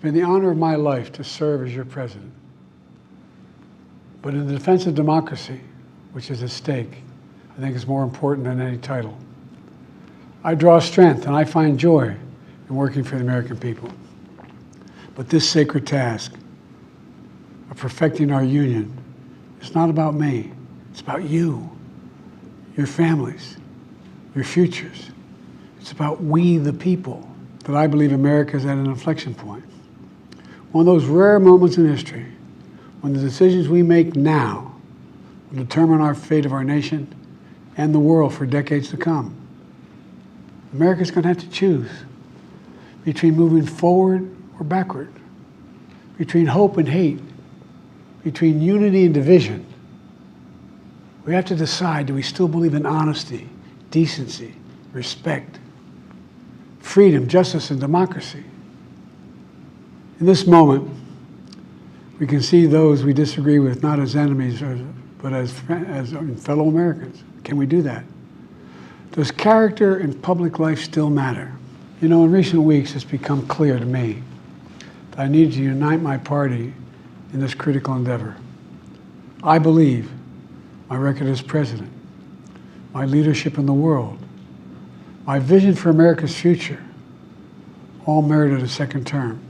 been the honor of my life to serve as your president. But in the defense of democracy, which is at stake, I think is more important than any title. I draw strength and I find joy in working for the American people. But this sacred task of perfecting our union is not about me. It's about you, your families, your futures. It's about we, the people, that I believe America is at an inflection point. One of those rare moments in history when the decisions we make now will determine our fate of our nation and the world for decades to come. America's going to have to choose between moving forward or backward, between hope and hate, between unity and division. We have to decide, do we still believe in honesty, decency, respect, freedom, justice, and democracy? In this moment, we can see those we disagree with not as enemies, but as fellow Americans. Can we do that? Does character in public life still matter? You know, in recent weeks, it's become clear to me that I need to unite my party in this critical endeavor. I believe my record as president, my leadership in the world, my vision for America's future, all merited a second term.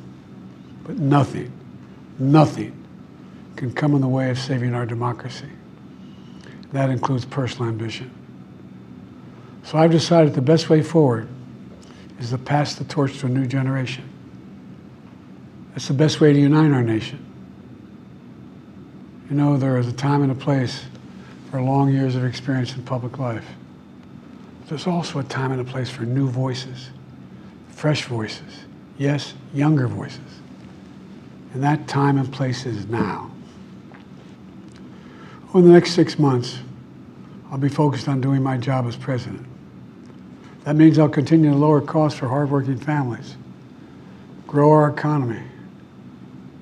But nothing can come in the way of saving our democracy. That includes personal ambition. So I've decided the best way forward is to pass the torch to a new generation. That's the best way to unite our nation. You know, there is a time and a place for long years of experience in public life. There's also a time and a place for new voices, fresh voices, yes, younger voices. And that time and place is now. Over the next 6 months, I'll be focused on doing my job as president. That means I'll continue to lower costs for hardworking families, grow our economy.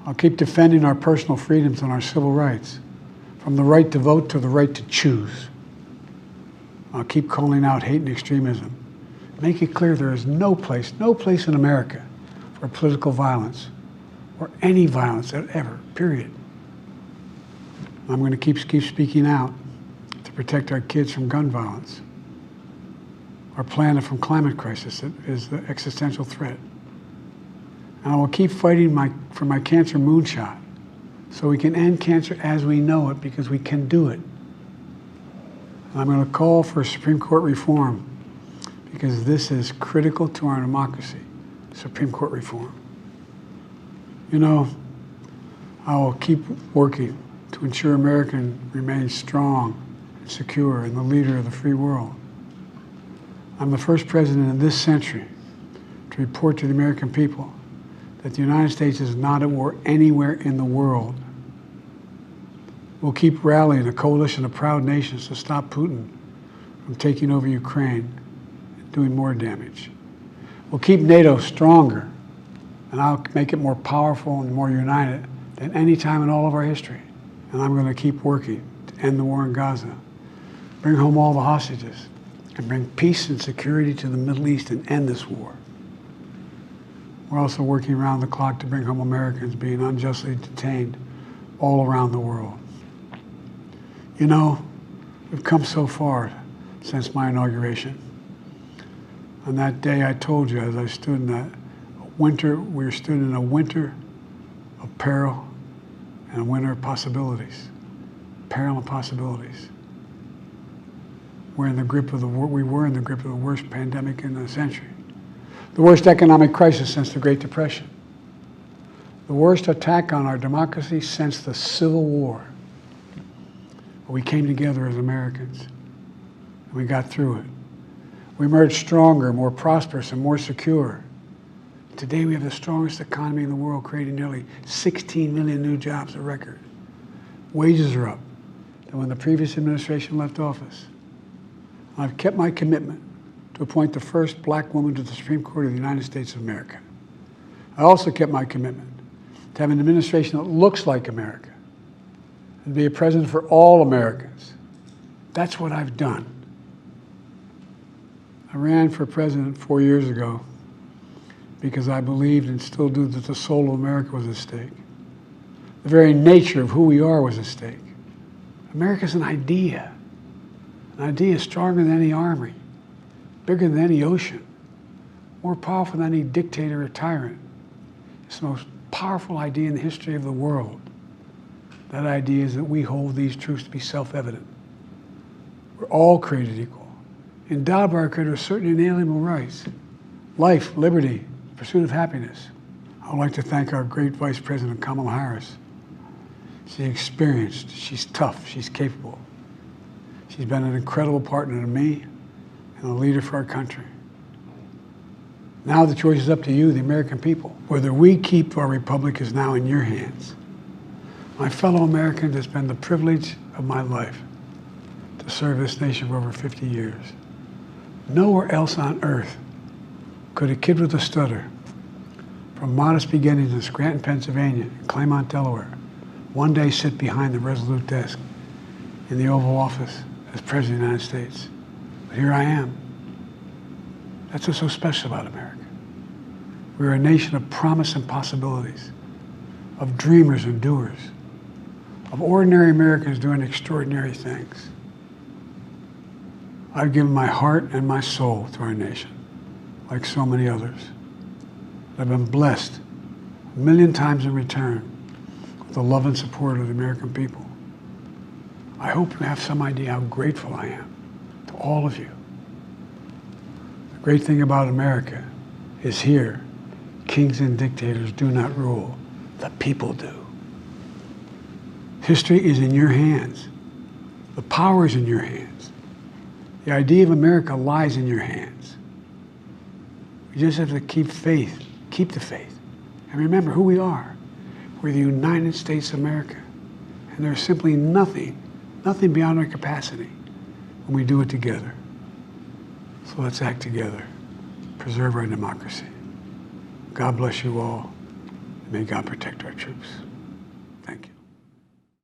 I'll keep defending our personal freedoms and our civil rights, from the right to vote to the right to choose. I'll keep calling out hate and extremism. Make it clear there is no place in America for political violence or any violence ever, period. I'm going to keep speaking out to protect our kids from gun violence, our planet from climate crisis that is the existential threat. And I will keep fighting for my cancer moonshot so we can end cancer as we know it, because we can do it. And I'm going to call for Supreme Court reform because this is critical to our democracy, Supreme Court reform. You know, I will keep working to ensure America remains strong and secure and the leader of the free world. I'm the first president in this century to report to the American people that the United States is not at war anywhere in the world. We'll keep rallying a coalition of proud nations to stop Putin from taking over Ukraine and doing more damage. We'll keep NATO stronger, and I'll make it more powerful and more united than any time in all of our history. And I'm going to keep working to end the war in Gaza, bring home all the hostages, and bring peace and security to the Middle East and end this war. We're also working around the clock to bring home Americans being unjustly detained all around the world. You know, we've come so far since my inauguration. On that day, I told you, as I stood in that winter, we stood in a winter of peril and a winter of possibilities. Peril and possibilities. We were in the grip of the worst pandemic in a century. The worst economic crisis since the Great Depression. The worst attack on our democracy since the Civil War. But we came together as Americans, and we got through it. We emerged stronger, more prosperous, and more secure. Today we have the strongest economy in the world, creating nearly 16 million new jobs, a record. Wages are up than when the previous administration left office. I've kept my commitment to appoint the first black woman to the Supreme Court of the United States of America. I also kept my commitment to have an administration that looks like America and be a president for all Americans. That's what I've done. I ran for president 4 years ago because I believed and still do that the soul of America was at stake. The very nature of who we are was at stake. America's an idea stronger than any army, bigger than any ocean, more powerful than any dictator or tyrant. It's the most powerful idea in the history of the world. That idea is that we hold these truths to be self-evident. We're all created equal, endowed by our Creator with certain inalienable rights: life, liberty, pursuit of happiness. I would like to thank our great Vice President, Kamala Harris. She's experienced, she's tough, she's capable. She's been an incredible partner to me and a leader for our country. Now the choice is up to you, the American people. Whether we keep our republic is now in your hands. My fellow Americans, it's been the privilege of my life to serve this nation for over 50 years. Nowhere else on earth could a kid with a stutter, from modest beginnings in Scranton, Pennsylvania, and Claymont, Delaware, one day sit behind the resolute desk in the Oval Office as President of the United States. But here I am. That's what's so special about America. We're a nation of promise and possibilities, of dreamers and doers, of ordinary Americans doing extraordinary things. I've given my heart and my soul to our nation, like so many others. I've been blessed a million times in return with the love and support of the American people. I hope you have some idea how grateful I am to all of you. The great thing about America is here, kings and dictators do not rule, the people do. History is in your hands. The power is in your hands. The idea of America lies in your hands. We just have to keep faith, keep the faith, and remember who we are. We're the United States of America, and there's simply nothing beyond our capacity when we do it together. So let's act together, preserve our democracy. God bless you all, and may God protect our troops. Thank you.